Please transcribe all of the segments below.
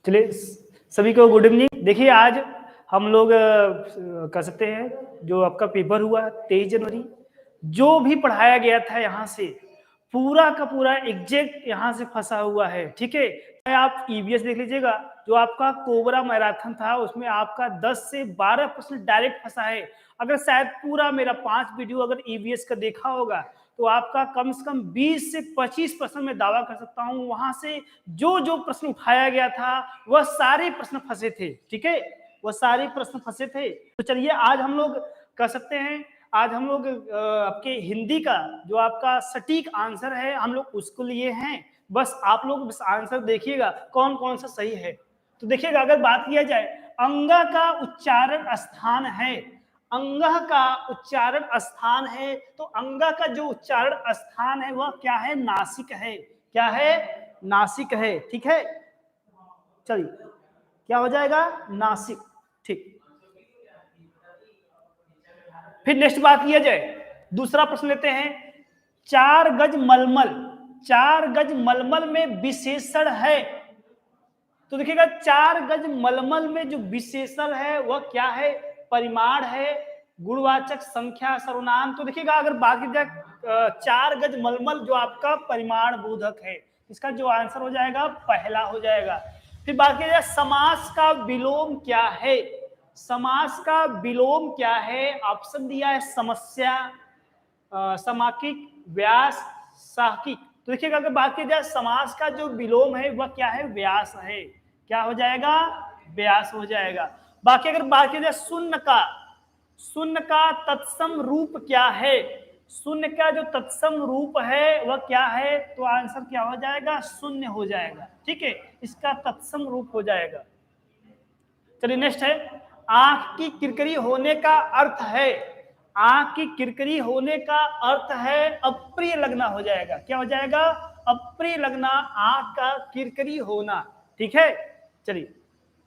चलिए सभी को गुड इवनिंग। देखिए आज हम लोग कर सकते हैं जो आपका पेपर हुआ 23 जनवरी, जो भी पढ़ाया गया था यहाँ से पूरा का पूरा एग्जैक्ट यहाँ से फंसा हुआ है। ठीक है, आप ईवीएस देख लीजिएगा, जो आपका कोबरा मैराथन था उसमें आपका 10 से 12% डायरेक्ट फंसा है। अगर शायद पूरा मेरा 5 वीडियो अगर ईवीएस का देखा होगा तो आपका कम से कम 20 से 25% में दावा कर सकता हूं वहां से जो जो प्रश्न उठाया गया था वह सारे प्रश्न फंसे थे। ठीक है, वह सारे प्रश्न फंसे थे। तो चलिए आज हम लोग कर सकते हैं, आज हम लोग आपके हिंदी का जो आपका सटीक आंसर है हम लोग उसको लिए हैं। बस आप लोग बस आंसर देखिएगा कौन कौन सा सही है। तो देखिएगा, अगर बात किया जाए अंगा का उच्चारण स्थान है, अंगह का उच्चारण स्थान है, तो अंगा का जो उच्चारण स्थान है वह क्या है? नासिक है। क्या है? नासिक है। ठीक है, चलिए क्या हो जाएगा? नासिक। ठीक, फिर नेक्स्ट बात किया जाए, दूसरा प्रश्न लेते हैं। 4 गज मलमल, 4 गज मलमल में विशेषण है। तो देखिएगा 4 गज मलमल में जो विशेषण है वह क्या है? परिमाण है, गुणवाचक, संख्या, सर्वनाम। तो देखिएगा अगर बात की जाए 4 गज मलमल जो आपका परिमाण बोधक है, इसका जो आंसर हो जाएगा पहला हो जाएगा। फिर बात की जाए समास का विलोम क्या है, समास का विलोम क्या है? ऑप्शन दिया है समस्या, समाकिक, व्यास, साहकिक। तो देखिएगा अगर बात की जाए समास का जो विलोम है वह क्या है? व्यास है। क्या हो जाएगा? व्यास हो जाएगा। बाकी अगर बात की जाए शून्य का, शून्य का तत्सम रूप क्या है? शून्य का जो तत्सम रूप है वह क्या है? तो आंसर क्या हो जाएगा? शून्य हो जाएगा। ठीक है, इसका तत्सम रूप हो जाएगा। चलिए नेक्स्ट है, आंख की किरकिरी होने का अर्थ है, आंख की किरकिरी होने का अर्थ है अप्रिय लगना हो जाएगा। क्या हो जाएगा? अप्रिय लगना, आंख का किरकिरी होना। ठीक है, चलिए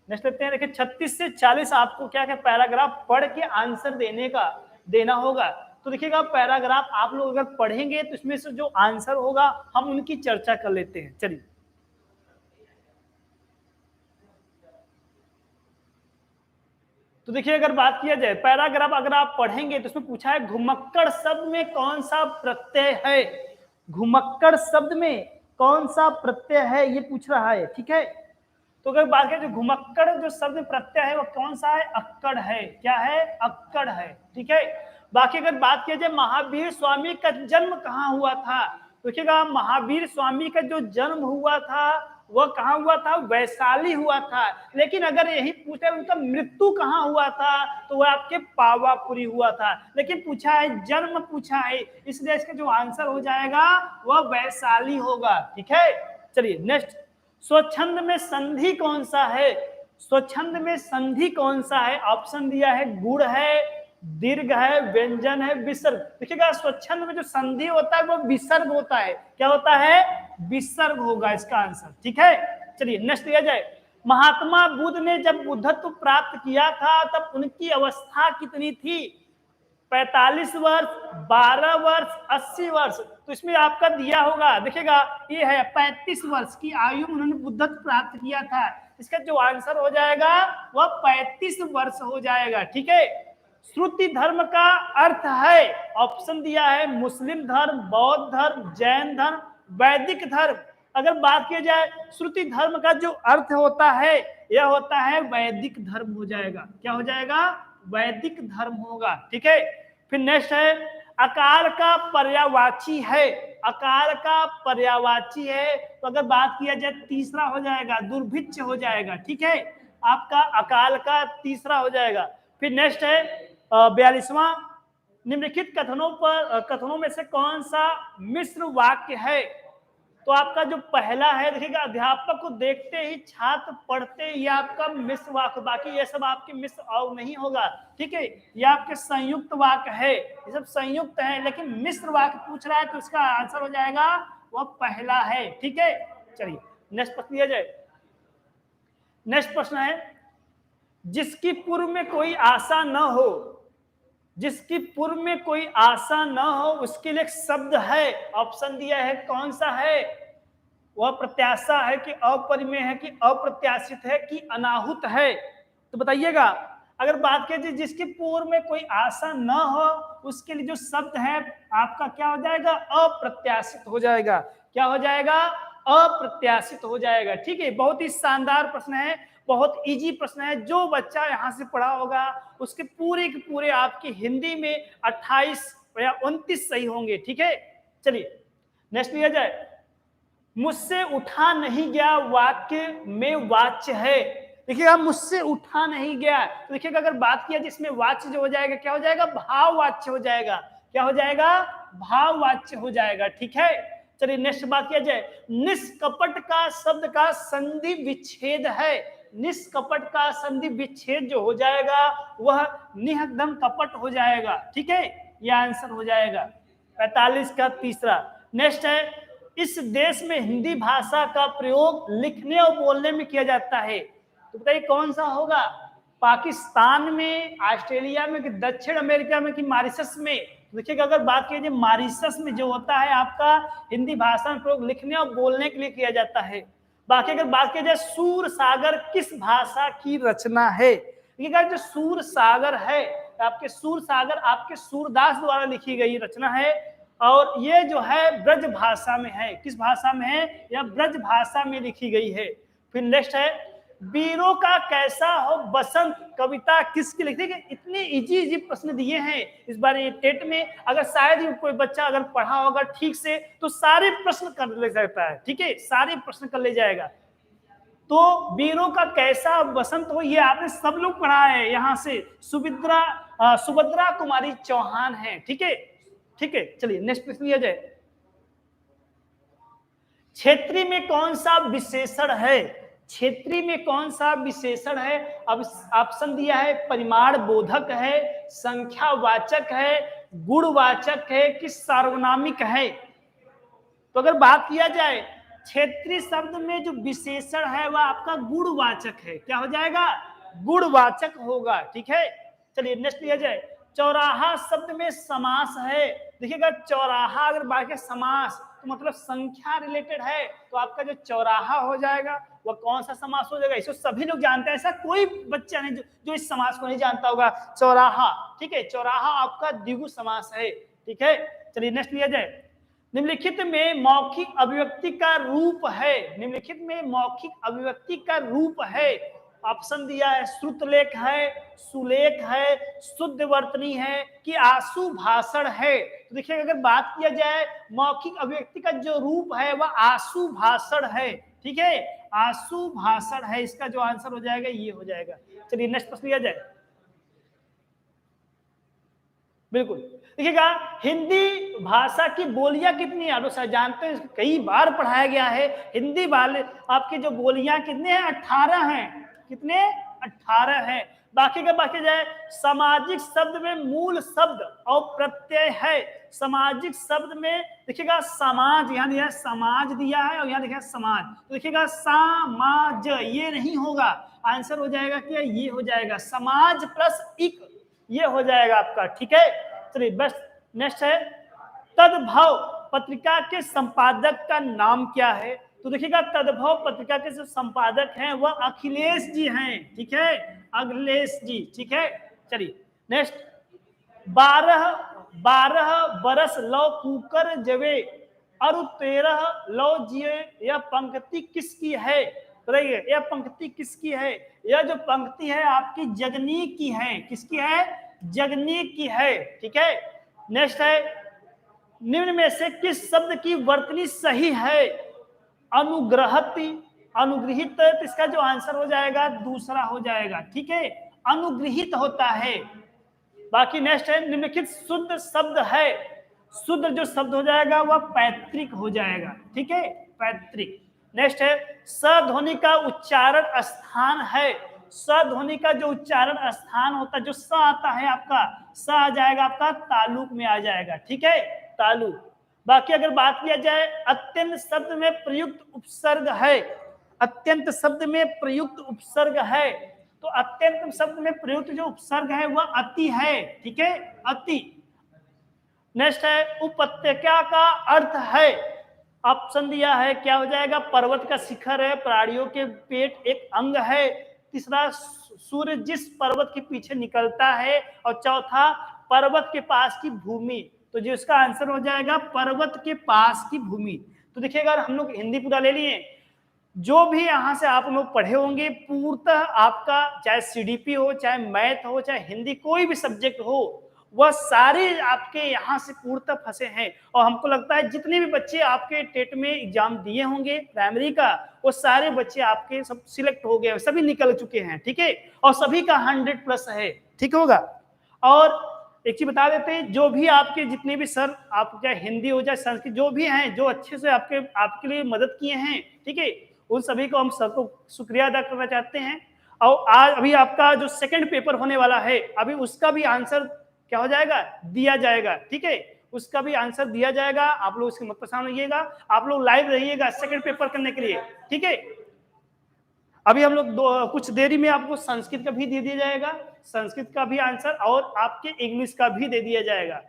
नेक्स्ट लेते हैं। देखिए 36 से 40 आपको क्या क्या पैराग्राफ पढ़ के आंसर देना होगा। तो देखिएगा पैराग्राफ आप लोग अगर पढ़ेंगे तो इसमें से जो आंसर होगा हम उनकी चर्चा कर लेते हैं। चलिए तो देखिए अगर बात किया जाए पैराग्राफ अगर आप पढ़ेंगे तो उसमें पूछा है घुमक्कड़ शब्द में कौन सा प्रत्यय है, घुमक्कड़ शब्द में कौन सा प्रत्यय है ये पूछ रहा है। ठीक है, तो अगर बात करें जो घुमक्कड़ जो शब्द प्रत्यय है वो कौन सा है? अक्कड़ है। क्या है? अक्कड़ है। ठीक है, बाकी अगर बात किया जाए महावीर स्वामी का जन्म कहाँ हुआ था, देखिएगा महावीर स्वामी का जो जन्म हुआ था वह कहाँ हुआ था? वैशाली हुआ था। लेकिन अगर यही पूछे उनका मृत्यु कहाँ हुआ था तो वह आपके पावापुरी हुआ था। लेकिन पूछा है जन्म पूछा है, इसलिए इसका जो आंसर हो जाएगा वह वैशाली होगा। ठीक है, चलिए नेक्स्ट, स्वच्छंद में संधि कौन सा है? स्वच्छंद में संधि कौन सा है? ऑप्शन दिया है गुण है, दीर्घ है, व्यंजन है, विसर्ग। देखिएगा स्वच्छंद में जो संधि होता है वो विसर्ग होता है। क्या होता है? विसर्ग होगा इसका आंसर। ठीक है, चलिए नेक्स्ट दिया जाए, महात्मा बुद्ध ने जब बुद्धत्व प्राप्त किया था तब उनकी अवस्था कितनी थी? 45 वर्ष, 12 वर्ष, 80 वर्ष। तो इसमें आपका दिया होगा, देखिएगा ये है 35 वर्ष की आयु में उन्होंने बुद्धत्व प्राप्त किया था। इसका जो आंसर हो जाएगा वह 35 वर्ष हो जाएगा। ठीक है, श्रुति धर्म का अर्थ है, ऑप्शन दिया है मुस्लिम धर्म, बौद्ध धर्म, जैन धर्म, वैदिक धर्म। अगर बात की जाए श्रुति धर्म का जो अर्थ होता है यह होता है वैदिक धर्म हो जाएगा। क्या हो जाएगा? वैदिक धर्म होगा। ठीक है, फिर नेक्स्ट है अकाल का पर्यायवाची है, अकाल का पर्यायवाची है। तो अगर बात किया जाए तीसरा हो जाएगा दुर्भिक्ष हो जाएगा। ठीक है, आपका अकाल का तीसरा हो जाएगा। फिर नेक्स्ट है 42वां, निम्नलिखित कथनों में से कौन सा मिश्र वाक्य है? तो आपका जो पहला है देखिएगा अध्यापक को देखते ही छात्र पढ़ते ही आपका मिश्र वाक्य, बाकी ये सब आपके मिश्र और नहीं होगा। ठीक है, ये आपके संयुक्त वाक्य है, ये सब संयुक्त है, लेकिन मिश्र वाक्य पूछ रहा है तो इसका आंसर हो जाएगा वह पहला है। ठीक है, चलिए नेक्स्ट प्रश्न दिया जाए। नेक्स्ट प्रश्न है जिसकी पूर्व में कोई आशा न हो, जिसकी पूर्व में कोई आशा न हो उसके लिए एक शब्द है, ऑप्शन दिया है कौन सा है? वह प्रत्याशा है कि अपरिमेय है कि अप्रत्याशित है कि अनाहुत है? तो बताइएगा। अगर बात किया जाए जिसके पूर्व में कोई आशा न हो, उसके लिए जो शब्द है आपका क्या हो जाएगा? अप्रत्याशित हो जाएगा। क्या हो जाएगा? अप्रत्याशित हो जाएगा। ठीक है, बहुत ही शानदार प्रश्न है, बहुत इजी प्रश्न है। जो बच्चा यहाँ से पढ़ा होगा उसके पूरे के पूरे आपकी हिंदी में 28 या 29 सही होंगे। ठीक है, चलिए नेक्स्ट लिया जाए। मुझसे उठा नहीं गया वाक्य में वाच्य है। देखिएगा, मुझसे उठा नहीं गया, तो देखिएगा अगर बात किया जिसमें वाच्य जो हो जाएगा क्या हो जाएगा? भाववाच्य हो जाएगा। क्या हो जाएगा? भाववाच्य हो जाएगा। ठीक है, चलिए नेक्स्ट बात किया जाए। निष्कपट का शब्द का संधि विच्छेद है। निष्कपट का संधि विच्छेद जो हो जाएगा वह निहदम कपट हो जाएगा। ठीक है, यह आंसर हो जाएगा 45 का तीसरा। नेक्स्ट है, इस देश में हिंदी भाषा का प्रयोग लिखने और बोलने में किया जाता है। तो बताइए कौन सा होगा? पाकिस्तान में, ऑस्ट्रेलिया में, कि दक्षिण अमेरिका में, कि मॉरिशस में? देखिएगा अगर बात की जाए मॉरिशस में जो होता है आपका हिंदी भाषा में प्रयोग लिखने और बोलने के लिए किया जाता है। बाकी अगर बात की जाए सूर सागर किस भाषा की रचना है? देखिएगा जो सूर सागर है आपके सूर सागर आपके सूरदास द्वारा लिखी गई रचना है, और ये जो है ब्रज भाषा में है। किस भाषा में है? यह ब्रज भाषा में लिखी गई है। फिर नेक्स्ट है, वीरों का कैसा हो बसंत कविता किसकी लिखी? इतने इजी इजी प्रश्न दिए हैं इस बार ये टेट में। अगर शायद कोई बच्चा अगर पढ़ा होगा ठीक से तो सारे प्रश्न कर ले सकता है। ठीक है, सारे प्रश्न कर ले जाएगा। तो वीरों का कैसा बसंत हो, ये आपने सब लोग पढ़ा है। यहाँ से सुभद्रा कुमारी चौहान है। ठीक है, ठीक है, चलिए नेक्स्ट प्रश्न लिया जाए। क्षेत्री में कौन सा विशेषण है? क्षेत्री में कौन सा विशेषण है? अब ऑप्शन दिया है, परिमाण बोधक है, संख्यावाचक है, गुणवाचक है कि सार्वनामिक है? तो अगर बात किया जाए क्षेत्रीय शब्द में जो विशेषण है वह आपका गुणवाचक है। क्या हो जाएगा? गुणवाचक होगा। ठीक है, चलिए नेक्स्ट लिया जाए। चौराहा शब्द में समास है। देखिएगा चौराहा अगर बात के समास तो मतलब संख्या रिलेटेड है, तो आपका जो चौराहा हो जाएगा वह कौन सा समास हो जाएगा? इसको सभी लोग जानते हैं, ऐसा कोई बच्चा नहीं जो इस समास को नहीं जानता होगा। चौराहा, ठीक है, चौराहा आपका द्विगु समास है। ठीक है, चलिए नेक्स्ट लिया जाए। निम्नलिखित में मौखिक अभिव्यक्ति का रूप है। निम्नलिखित में मौखिक अभिव्यक्ति का रूप है। ऑप्शन दिया है, श्रुतलेख है, सुलेख है, शुद्ध वर्तनी है कि आशु भाषण है? तो देखिए अगर बात किया जाए मौखिक अभिव्यक्ति का जो रूप है वह आशु भाषण है। ठीक है, आशु भाषण है, इसका जो आंसर हो जाएगा ये हो जाएगा। चलिए नेक्स्ट प्रश्न लिया जाए। बिल्कुल, देखिएगा हिंदी भाषा की बोलियां कितनी है? आप जानते हैं, कई बार पढ़ाया गया है। हिंदी वाले आपकी जो बोलियां कितने हैं? 18 हैं। कितने? 18 हैं। बाकी का बाकी जाए, सामाजिक शब्द में मूल शब्द और प्रत्यय है। सामाजिक शब्द में देखिएगा समाज, यहाँ दिया समाज दिया है और यहाँ देखिए समाज, तो देखिएगा समाज, ये नहीं होगा, आंसर हो जाएगा क्या? ये हो जाएगा समाज प्लस इक, ये हो जाएगा आपका। ठीक है, चलिए बस नेक्स्ट है, तद्भव पत्रिका के संपादक का नाम क्या है? तो देखिएगा तद्भव पत्रिका के जो संपादक हैं वह अखिलेश जी हैं। ठीक है, अखिलेश जी। ठीक है, चलिए नेक्स्ट। 12 बरस लो कुकर जवे और 13 लो जिए, यह पंक्ति किसकी है? बताइए यह पंक्ति किसकी है? यह जो पंक्ति है आपकी जगनी की है। किसकी है? जगनी की है। ठीक है, नेक्स्ट है, निम्न में से किस शब्द की वर्तनी सही है? अनुग्रहित, अनुग्रहित, तो इसका जो आंसर हो जाएगा दूसरा हो जाएगा। ठीक है, अनुग्रहित होता है। बाकी नेक्स्ट है, निम्नलिखित शुद्ध शब्द है। शुद्ध जो शब्द हो जाएगा वह पैतृक हो जाएगा। ठीक है, पैतृक। नेक्स्ट है, सध्वनि का उच्चारण स्थान है। सध्वनि का जो उच्चारण स्थान होता है, जो स आता है आपका, स आ जाएगा आपका तालुक में आ जाएगा। ठीक है, तालुक। बाकी अगर बात किया जाए अत्यंत शब्द में प्रयुक्त उपसर्ग है। अत्यंत शब्द में प्रयुक्त उपसर्ग है, तो अत्यंत शब्द में प्रयुक्त जो उपसर्ग है वह अति है। ठीक है, अति। नेक्स्ट है, उपत्यका का अर्थ है। ऑप्शन दिया है, क्या हो जाएगा? पर्वत का शिखर है, प्राणियों के पेट एक अंग है, तीसरा सूर्य जिस पर्वत के पीछे निकलता है, और चौथा पर्वत के पास की भूमि। तो जो इसका आंसर हो जाएगा पर्वत के पास की भूमि। तो देखिए अगर हम लोग हिंदी पूरा ले लिए, जो भी यहां से आप लोग पढ़े होंगे पूर्णतः आपका, चाहे सीडीपी हो, चाहे मैथ हो, चाहे हिंदी, कोई भी सब्जेक्ट हो, वह सारे आपके यहाँ से पूर्णतः फंसे हैं। और हमको लगता है जितने भी बच्चे आपके टेट में एग्जाम दिए होंगे प्राइमरी का, वो सारे बच्चे आपके सब सिलेक्ट हो गए, सभी निकल चुके हैं, ठीक है, और सभी का 100+ है, ठीक होगा। और एक चीज बता देते हैं, जो भी आपके जितने भी सर, आप चाहे हिंदी हो चाहे संस्कृत, जो भी हैं, जो अच्छे से आपके लिए मदद किए हैं, ठीक है, उन सभी को हम सबको शुक्रिया अदा करना चाहते हैं। और आज अभी आपका जो सेकंड पेपर होने वाला है, अभी उसका भी आंसर क्या हो जाएगा? दिया जाएगा, ठीक है, उसका भी आंसर दिया जाएगा। आप लोग इसके मत परेशान होइएगा, आप लोग लाइव रहिएगा सेकंड पेपर करने के लिए, ठीक है। अभी हम लोग कुछ देरी में आपको संस्कृत का भी दे दिया जाएगा, संस्कृत का भी आंसर, और आपके इंग्लिश का भी दे दिया जाएगा।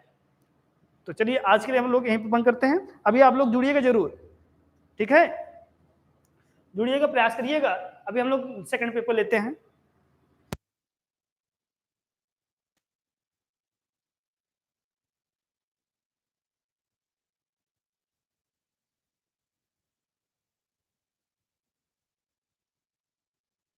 तो चलिए आज के लिए हम लोग यहीं पर बंद करते हैं। अभी आप लोग जुड़िएगा जरूर, ठीक है, जुड़िएगा, प्रयास करिएगा। अभी हम लोग सेकंड पेपर लेते हैं।